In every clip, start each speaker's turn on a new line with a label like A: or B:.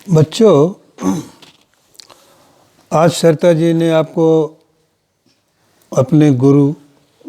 A: बच्चों, आज सरिता जी ने आपको अपने गुरु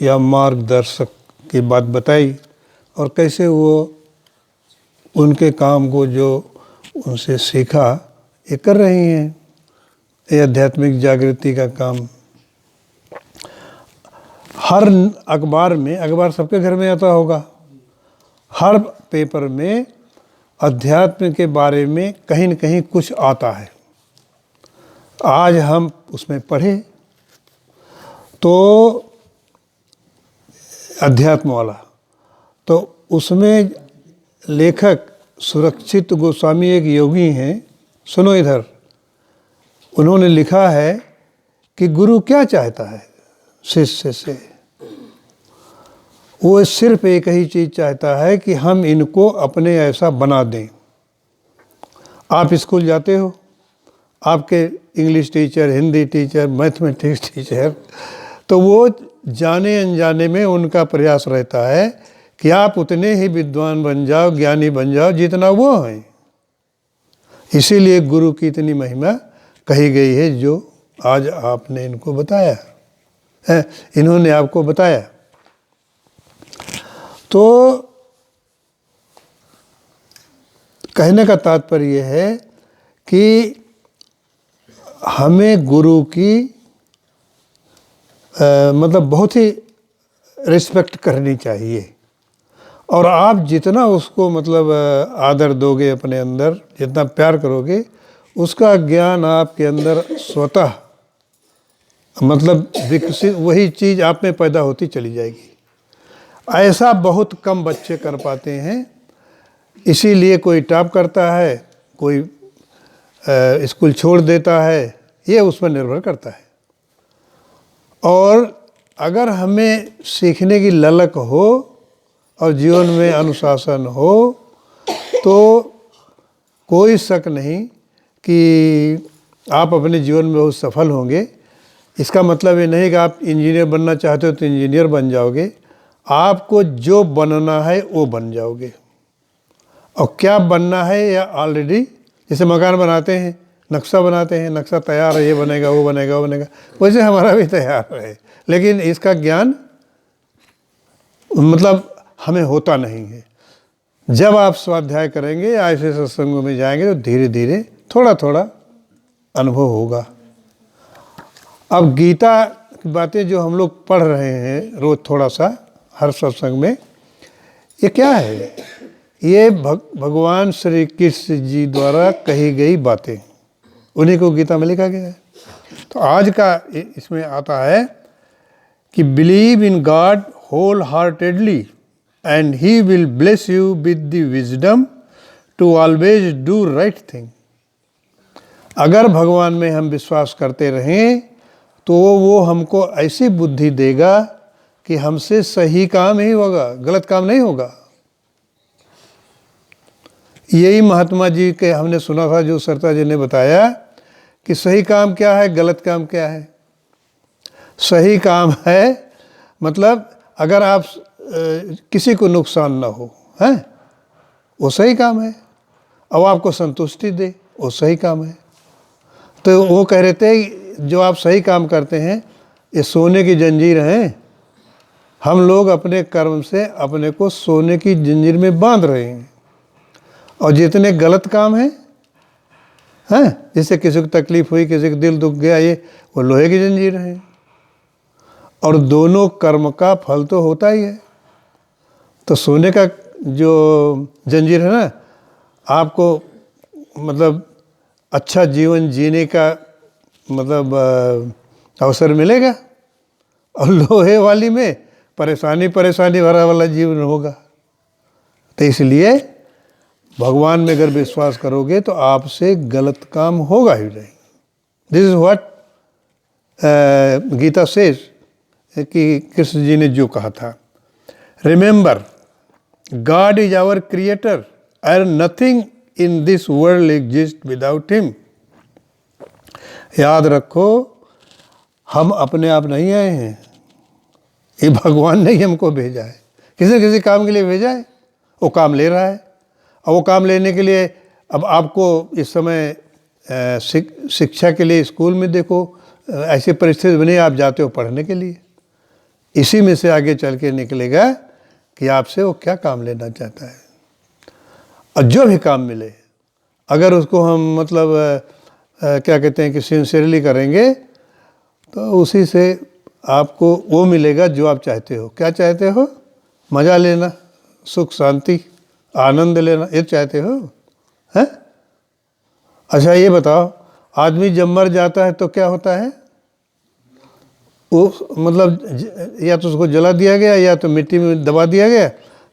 A: या मार्गदर्शक की बात बताई और कैसे वो उनके काम को जो उनसे सीखा ये कर रही हैं। ये आध्यात्मिक जागृति का काम हर अखबार में, अखबार सबके घर में आता होगा, हर पेपर में अध्यात्म के बारे में कहीं न कहीं कुछ आता है। आज हम उसमें पढ़े तो अध्यात्म वाला, तो उसमें लेखक सुरक्षित गोस्वामी एक योगी हैं, सुनो इधर। उन्होंने लिखा है कि गुरु क्या चाहता है शिष्य से। वो सिर्फ एक ही चीज़ चाहता है कि हम इनको अपने ऐसा बना दें। आप स्कूल जाते हो, आपके English teacher, Hindi teacher, mathematics teacher, तो वो जाने अनजाने में उनका प्रयास रहता है कि आप उतने ही विद्वान बन जाओ, ज्ञानी बन जाओ जितना वो हैं। इसीलिए गुरु की इतनी महिमा कही गई है जो आज आपने इनको बताया है, इन्होंने आपको बताया। तो कहने का तात्पर्य है कि हमें गुरु की मतलब बहुत ही रिस्पेक्ट करनी चाहिए। और आप जितना उसको मतलब आदर दोगे, अपने अंदर जितना प्यार करोगे, उसका ज्ञान आपके अंदर स्वतः मतलब विकसित, वही चीज़ आप में पैदा होती चली जाएगी। ऐसा बहुत कम बच्चे कर पाते हैं। इसीलिए कोई टॉप करता है, कोई स्कूल छोड़ देता है, ये उस पर निर्भर करता है। और अगर हमें सीखने की ललक हो और जीवन में अनुशासन हो तो कोई शक नहीं कि आप अपने जीवन में बहुत सफल होंगे। इसका मतलब ये नहीं कि आप इंजीनियर बनना चाहते हो तो इंजीनियर बन जाओगे। आपको जो बनना है वो बन जाओगे। और क्या बनना है या ऑलरेडी, जैसे मकान बनाते हैं, नक्शा बनाते हैं, नक्शा तैयार है, ये बनेगा, वो बनेगा, वो बनेगा, वैसे हमारा भी तैयार है, लेकिन इसका ज्ञान मतलब हमें होता नहीं है। जब आप स्वाध्याय करेंगे या ऐसे सत्संगों में जाएंगे तो धीरे धीरे थोड़ा थोड़ा अनुभव होगा। अब गीता की बातें जो हम लोग पढ़ रहे हैं रोज़ थोड़ा सा हर सत्संग में, ये क्या है? ये भगवान श्री कृष्ण जी द्वारा कही गई बातें, उन्हीं को गीता में लिखा गया है। तो आज का इसमें आता है कि believe in God wholeheartedly and he will bless you with the wisdom to always do right thing. अगर भगवान में हम विश्वास करते रहें तो वो हमको ऐसी बुद्धि देगा कि हमसे सही काम ही होगा, गलत काम नहीं होगा। यही महात्मा जी के हमने सुना था, जो सरिता जी ने बताया कि सही काम क्या है, गलत काम क्या है। सही काम है मतलब अगर आप किसी को नुकसान ना हो, हैं, वो सही काम है। और आपको संतुष्टि दे, वो सही काम है। तो वो कह रहे थे जो आप सही काम करते हैं ये सोने की जंजीर हैं। हम लोग अपने कर्म से अपने को सोने की जंजीर में बांध रहे हैं। और जितने गलत काम हैं, जिससे किसी को तकलीफ हुई, किसी को दिल दुख गया, ये वो लोहे की जंजीर है। और दोनों कर्म का फल तो होता ही है। तो सोने का जो जंजीर है ना, आपको मतलब अच्छा जीवन जीने का मतलब अवसर मिलेगा। और लोहे वाली में परेशानी भरा वाला जीवन होगा। तो इसलिए भगवान में अगर विश्वास करोगे तो आपसे गलत काम होगा ही नहीं। This is what Gita says, कि कृष्ण जी ने जो कहा था, remember God is our creator and nothing in this world exist without him. याद रखो, हम अपने आप नहीं आए हैं, ये भगवान ने ही हमको भेजा है। किसी काम के लिए भेजा है, वो काम ले रहा है। और वो काम लेने के लिए अब आपको इस समय शिक्षा के लिए स्कूल में देखो ऐसी परिस्थिति बनी, आप जाते हो पढ़ने के लिए, इसी में से आगे चल के निकलेगा कि आपसे वो क्या काम लेना चाहता है। और जो भी काम मिले अगर उसको हम मतलब क्या कहते हैं कि सिंसियरली करेंगे तो उसी से आपको वो मिलेगा जो आप चाहते हो। क्या चाहते हो? मज़ा लेना, सुख शांति आनंद लेना, ये चाहते हो हैं? अच्छा ये बताओ, आदमी जब मर जाता है तो क्या होता है? वो मतलब या तो उसको जला दिया गया या तो मिट्टी में दबा दिया गया,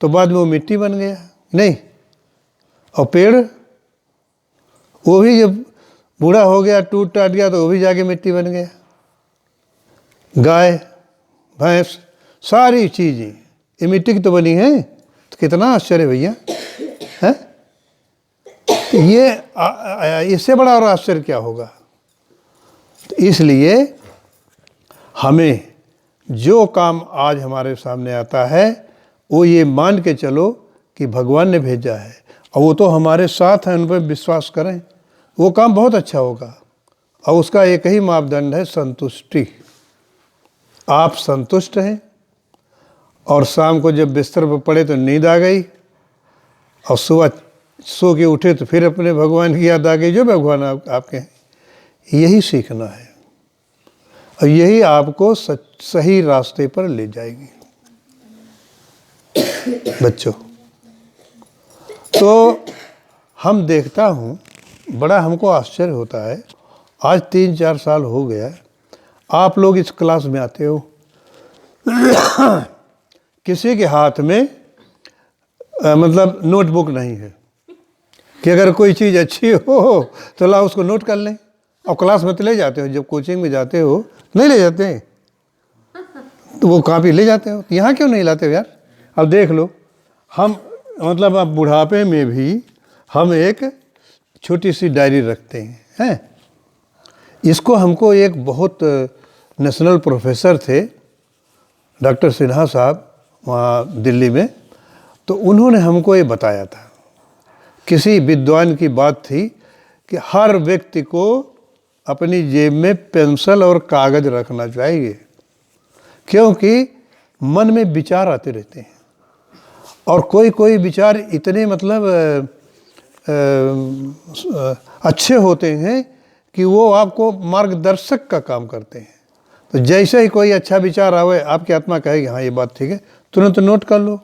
A: तो बाद में वो मिट्टी बन गया नहीं। और पेड़ वो भी जब बूढ़ा हो गया, टूट टाट गया, तो वो भी जाके मिट्टी बन गया। गाय भैंस सारी चीज़ें ये मिट्टी की तो बनी है। तो कितना आश्चर्य भैया है। तो ये इससे बड़ा और आश्चर्य क्या होगा। तो इसलिए हमें जो काम आज हमारे सामने आता है वो ये मान के चलो कि भगवान ने भेजा है और वो तो हमारे साथ हैं, उन पर विश्वास करें, वो काम बहुत अच्छा होगा। और उसका एक ही मापदंड है, संतुष्टि। आप संतुष्ट हैं और शाम को जब बिस्तर पर पड़े तो नींद आ गई और सुबह सो के उठे तो फिर अपने भगवान की याद आ गई जो भगवान आपके हैं। यही सीखना है और यही आपको सही रास्ते पर ले जाएगी बच्चों। तो हम देखता हूँ, बड़ा हमको आश्चर्य होता है, आज 3-4 साल हो गया आप लोग इस क्लास में आते हो किसी के हाथ में मतलब नोटबुक नहीं है कि अगर कोई चीज़ अच्छी हो तो ला उसको नोट कर लें। और क्लास में तो ले जाते हो, जब कोचिंग में जाते हो नहीं ले जाते हैं, तो वो कॉपी ले जाते हो। यहाँ क्यों नहीं लाते हो यार? अब देख लो, हम मतलब अब बुढ़ापे में भी हम एक छोटी सी डायरी रखते हैं। इसको हमको एक बहुत नेशनल प्रोफेसर थे डॉक्टर सिन्हा साहब वहाँ दिल्ली में, तो उन्होंने हमको ये बताया था, किसी विद्वान की बात थी कि हर व्यक्ति को अपनी जेब में पेंसिल और कागज़ रखना चाहिए, क्योंकि मन में विचार आते रहते हैं और कोई कोई विचार इतने मतलब अच्छे होते हैं कि वो आपको मार्गदर्शक का काम करते हैं। तो जैसे ही कोई अच्छा विचार आवे आपकी आत्मा कहेगी हाँ ये बात ठीक है, तुरंत नोट कर लो,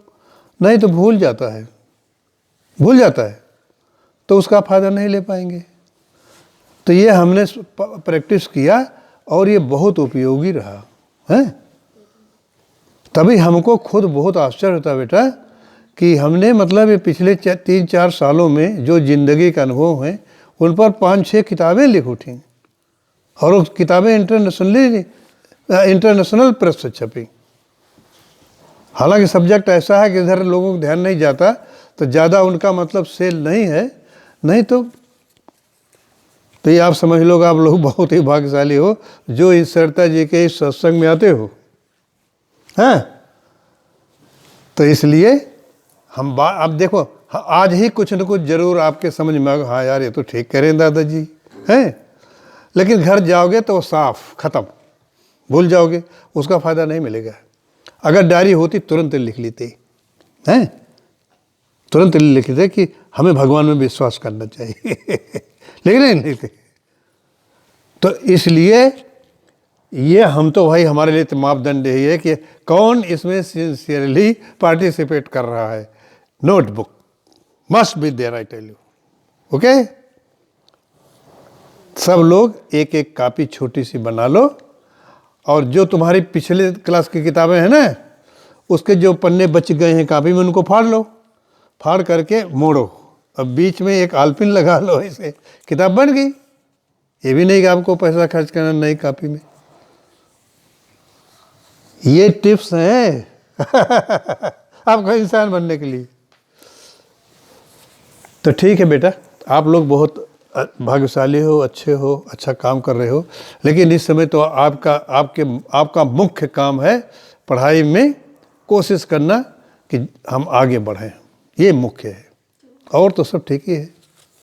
A: नहीं तो भूल जाता है तो उसका फ़ायदा नहीं ले पाएंगे। तो ये हमने प्रैक्टिस किया और ये बहुत उपयोगी रहा है। तभी हमको खुद बहुत आश्चर्य होता बेटा कि हमने मतलब ये पिछले 3-4 सालों में जो ज़िंदगी का अनुभव हैं उन पर 5-6 किताबें लिख उठी और वो किताबें इंटरनेशनल प्रेस से छपी। हालांकि सब्जेक्ट ऐसा है कि इधर लोगों को ध्यान नहीं जाता तो ज़्यादा उनका मतलब सेल नहीं है, नहीं तो ये आप समझ लो आप लोग बहुत ही भाग्यशाली हो जो इस सरता जी के इस सत्संग में आते हो। हैं तो इसलिए हम अब देखो आज ही कुछ न कुछ जरूर आपके समझ में आएगा, हाँ यार ये तो ठीक कह रहे हैं दादाजी हैं, लेकिन घर जाओगे तो साफ खत्म, भूल जाओगे, उसका फ़ायदा नहीं मिलेगा। अगर डायरी होती तुरंत लिख लेते हैं, तुरंत लिख लेते कि हमें भगवान में विश्वास करना चाहिए लेकिन नहीं लिखते। तो इसलिए ये हम तो भाई हमारे लिए तो मापदंड यही है कि कौन इसमें सिंसियरली पार्टिसिपेट कर रहा है। Notebook must be there, I tell you. Okay, सब लोग एक एक कॉपी छोटी सी बना लो और जो तुम्हारी पिछले क्लास की किताबें हैं ना उसके जो पन्ने बच गए हैं कॉपी में उनको फाड़ लो, फाड़ करके मोड़ो, अब बीच में एक आलपिन लगा लो, ऐसे किताब बन गई। ये भी नहीं कि आपको पैसा खर्च करना नई कॉपी में। ये टिप्स हैं आपको इंसान बनने के लिए। तो ठीक है बेटा, आप लोग बहुत भाग्यशाली हो, अच्छे हो, अच्छा काम कर रहे हो, लेकिन इस समय तो आपका मुख्य काम है पढ़ाई में कोशिश करना कि हम आगे बढ़ें, ये मुख्य है, और तो सब ठीक ही है।